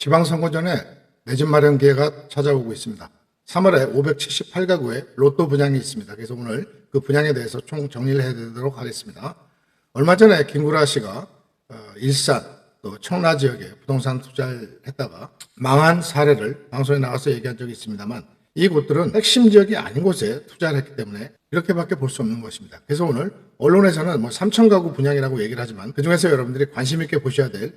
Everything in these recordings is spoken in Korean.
지방선거 전에 내 집 마련 기회가 찾아오고 있습니다. 3월에 578가구의 로또 분양이 있습니다. 그래서 오늘 그 분양에 대해서 총 정리를 해드리도록 하겠습니다. 얼마 전에 김구라 씨가 일산 또 청라 지역에 부동산 투자를 했다가 망한 사례를 방송에 나와서 얘기한 적이 있습니다만 이 곳들은 핵심 지역이 아닌 곳에 투자를 했기 때문에 이렇게밖에 볼 수 없는 것입니다. 그래서 오늘 언론에서는 3,000가구 분양이라고 얘기를 하지만 그중에서 여러분들이 관심 있게 보셔야 될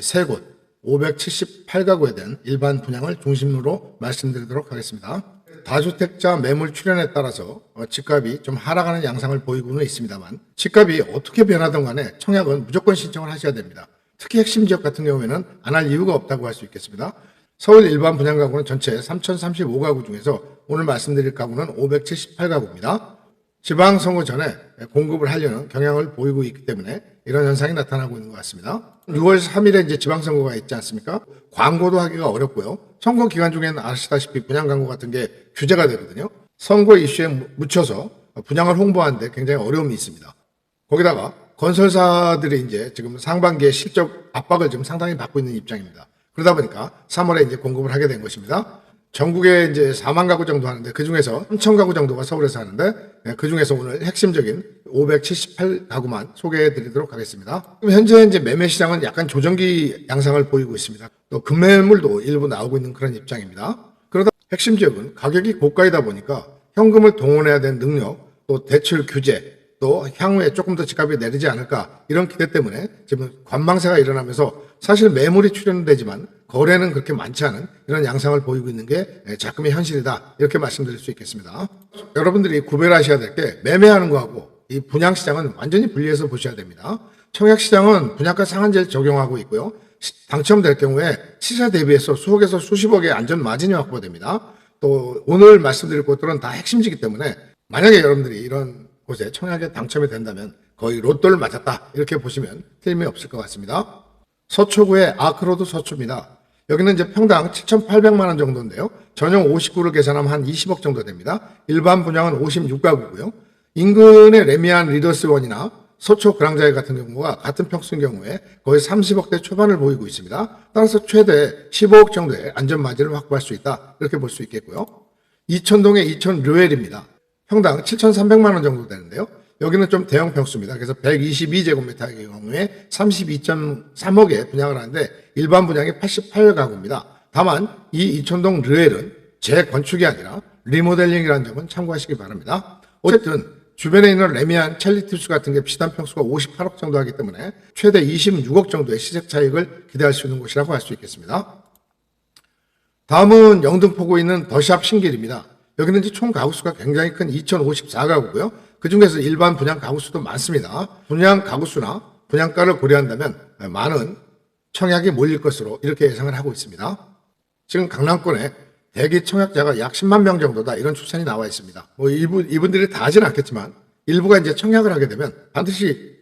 세 곳 578가구에 대한 일반 분양을 중심으로 말씀드리도록 하겠습니다. 다주택자 매물 출현에 따라서 집값이 좀 하락하는 양상을 보이고는 있습니다만 집값이 어떻게 변하든 간에 청약은 무조건 신청을 하셔야 됩니다. 특히 핵심 지역 같은 경우에는 안 할 이유가 없다고 할 수 있겠습니다. 서울 일반 분양 가구는 전체 3,035가구 중에서 오늘 말씀드릴 가구는 578가구입니다. 지방선거 전에 공급을 하려는 경향을 보이고 있기 때문에 이런 현상이 나타나고 있는 것 같습니다. 6월 3일에 이제 지방선거가 있지 않습니까? 광고도 하기가 어렵고요. 선거 기간 중에는 아시다시피 분양 광고 같은 게 규제가 되거든요. 선거 이슈에 묻혀서 분양을 홍보하는데 굉장히 어려움이 있습니다. 거기다가 건설사들이 이제 지금 상반기에 실적 압박을 지금 상당히 받고 있는 입장입니다. 그러다 보니까 3월에 이제 공급을 하게 된 것입니다. 전국에 이제 4만 가구 정도 하는데 그 중에서 3천 가구 정도가 서울에서 하는데 그 중에서 오늘 핵심적인 578가구만 소개해 드리도록 하겠습니다. 현재 이제 매매 시장은 약간 조정기 양상을 보이고 있습니다. 또 급매물도 일부 나오고 있는 그런 입장입니다. 그러다 핵심 지역은 가격이 고가이다 보니까 현금을 동원해야 되는 능력, 또 대출 규제, 또 향후에 조금 더 집값이 내리지 않을까 이런 기대 때문에 지금 관망세가 일어나면서 사실 매물이 출현되지만 거래는 그렇게 많지 않은 이런 양상을 보이고 있는 게 자금의 현실이다 이렇게 말씀드릴 수 있겠습니다. 여러분들이 구별하셔야 될 게 매매하는 거하고 이 분양시장은 완전히 분리해서 보셔야 됩니다. 청약시장은 분양가 상한제를 적용하고 있고요. 당첨될 경우에 시세 대비해서 수억에서 수십억의 안전 마진이 확보됩니다. 또 오늘 말씀드릴 곳들은 다 핵심지기 때문에 만약에 여러분들이 이런 곳에 청약에 당첨이 된다면 거의 로또를 맞았다 이렇게 보시면 틀림이 없을 것 같습니다. 서초구의 아크로드 서초입니다. 여기는 이제 평당 7,800만 원 정도인데요. 전용 59를 계산하면 한 20억 정도 됩니다. 일반 분양은 56가구고요. 인근의 레미안 리더스원이나 서초 그랑자이 같은 경우가 같은 평수인 경우에 거의 30억대 초반을 보이고 있습니다. 따라서 최대 15억 정도의 안전마진을 확보할 수 있다 이렇게 볼 수 있겠고요. 이천동의 이천 류엘입니다. 평당 7,300만 원 정도 되는데요. 여기는 좀 대형 평수입니다. 그래서 122제곱미터의 경우에 32.3억에 분양을 하는데 일반 분양이 88가구입니다. 다만 이 이천동 르엘은 재건축이 아니라 리모델링이라는 점은 참고하시기 바랍니다. 어쨌든 주변에 있는 레미안 첼리티우스 같은 게 비슷한 평수가 58억 정도 하기 때문에 최대 26억 정도의 시세 차익을 기대할 수 있는 곳이라고 할 수 있겠습니다. 다음은 영등포구에 있는 더샵 신길입니다. 여기는 이제 총 가구수가 굉장히 큰 2,054가구고요. 그 중에서 일반 분양 가구수도 많습니다. 분양 가구수나 분양가를 고려한다면 많은 청약이 몰릴 것으로 이렇게 예상을 하고 있습니다. 지금 강남권에 대기 청약자가 약 10만 명 정도다 이런 추산이 나와 있습니다. 이분들이 다 하진 않겠지만 일부가 이제 청약을 하게 되면 반드시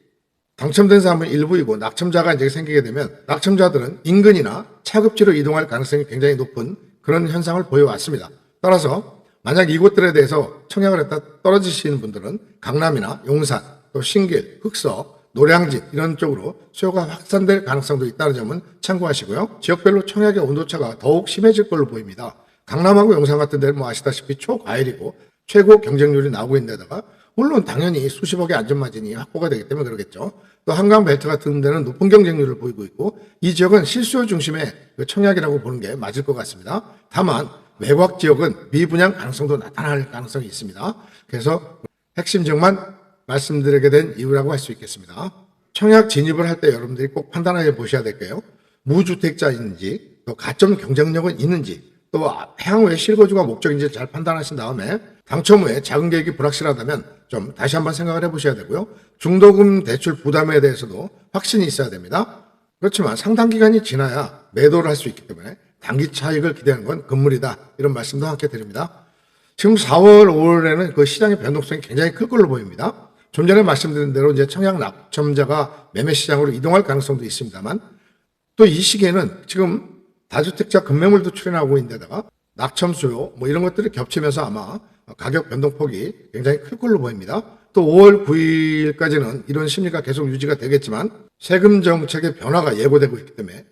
당첨된 사람은 일부이고 낙첨자가 이제 생기게 되면 낙첨자들은 인근이나 차급지로 이동할 가능성이 굉장히 높은 그런 현상을 보여왔습니다. 따라서 만약 이곳들에 대해서 청약을 했다 떨어지시는 분들은 강남이나 용산, 또 신길, 흑서, 노량진 이런 쪽으로 수요가 확산될 가능성도 있다는 점은 참고하시고요. 지역별로 청약의 온도차가 더욱 심해질 걸로 보입니다. 강남하고 용산 같은 데는 아시다시피 초과열이고 최고 경쟁률이 나오고 있는 데다가 물론 당연히 수십억의 안전마진이 확보가 되기 때문에 그러겠죠. 또 한강 벨트 같은 데는 높은 경쟁률을 보이고 있고 이 지역은 실수요 중심의 청약이라고 보는 게 맞을 것 같습니다. 다만 외곽 지역은 미분양 가능성도 나타날 가능성이 있습니다. 그래서 핵심 지역만 말씀드리게 된 이유라고 할 수 있겠습니다. 청약 진입을 할 때 여러분들이 꼭 판단해 보셔야 될게요. 무주택자인지 또 가점 경쟁력은 있는지 또 향후에 실거주가 목적인지 잘 판단하신 다음에 당첨 후에 자금 계획이 불확실하다면 좀 다시 한번 생각을 해보셔야 되고요. 중도금 대출 부담에 대해서도 확신이 있어야 됩니다. 그렇지만 상당 기간이 지나야 매도를 할 수 있기 때문에 단기 차익을 기대하는 건 금물이다 이런 말씀도 함께 드립니다. 지금 4월, 5월에는 그 시장의 변동성이 굉장히 클 걸로 보입니다. 좀 전에 말씀드린 대로 이제 청약 낙첨자가 매매 시장으로 이동할 가능성도 있습니다만 또 이 시기에는 지금 다주택자 급매물도 출현하고 있는 데다가 낙첨 수요 이런 것들이 겹치면서 아마 가격 변동폭이 굉장히 클 걸로 보입니다. 또 5월 9일까지는 이런 심리가 계속 유지가 되겠지만 세금 정책의 변화가 예고되고 있기 때문에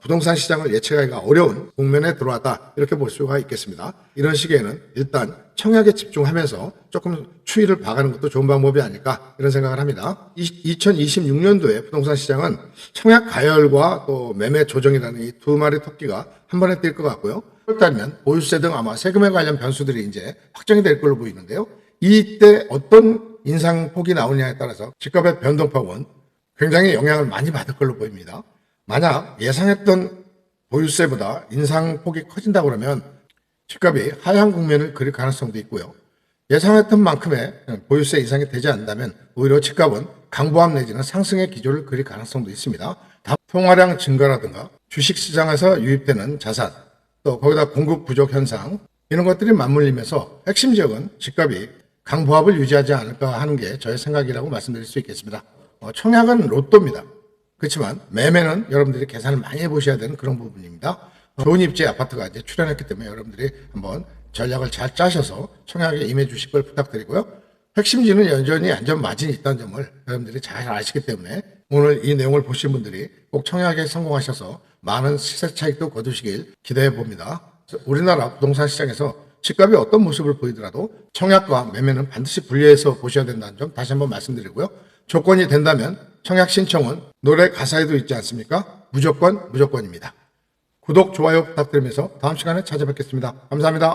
부동산 시장을 예측하기가 어려운 국면에 들어왔다 이렇게 볼 수가 있겠습니다. 이런 시기에는 일단 청약에 집중하면서 조금 추이를 봐가는 것도 좋은 방법이 아닐까 이런 생각을 합니다. 2026년도에 부동산 시장은 청약 가열과 또 매매 조정이라는 이 두 마리 토끼가 한 번에 뛸 것 같고요. 그렇다면 보유세 등 아마 세금에 관련 변수들이 이제 확정이 될 걸로 보이는데요. 이때 어떤 인상폭이 나오냐에 따라서 집값의 변동폭은 굉장히 영향을 많이 받을 걸로 보입니다. 만약 예상했던 보유세보다 인상폭이 커진다고 그러면 집값이 하향 국면을 그릴 가능성도 있고요. 예상했던 만큼의 보유세 인상이 되지 않는다면 오히려 집값은 강보합 내지는 상승의 기조를 그릴 가능성도 있습니다. 통화량 증가라든가 주식시장에서 유입되는 자산, 또 거기다 공급 부족 현상 이런 것들이 맞물리면서 핵심 지역은 집값이 강보합을 유지하지 않을까 하는 게 저의 생각이라고 말씀드릴 수 있겠습니다. 청약은 로또입니다. 그렇지만 매매는 여러분들이 계산을 많이 해보셔야 되는 그런 부분입니다. 좋은 입지 아파트가 이제 출연했기 때문에 여러분들이 한번 전략을 잘 짜셔서 청약에 임해 주실 걸 부탁드리고요. 핵심지는 여전히 안전 마진이 있다는 점을 여러분들이 잘 아시기 때문에 오늘 이 내용을 보신 분들이 꼭 청약에 성공하셔서 많은 시세 차익도 거두시길 기대해 봅니다. 우리나라 부동산 시장에서 집값이 어떤 모습을 보이더라도 청약과 매매는 반드시 분리해서 보셔야 된다는 점 다시 한번 말씀드리고요. 조건이 된다면 청약 신청은 노래 가사에도 있지 않습니까? 무조건입니다. 구독, 좋아요 부탁드리면서 다음 시간에 찾아뵙겠습니다. 감사합니다.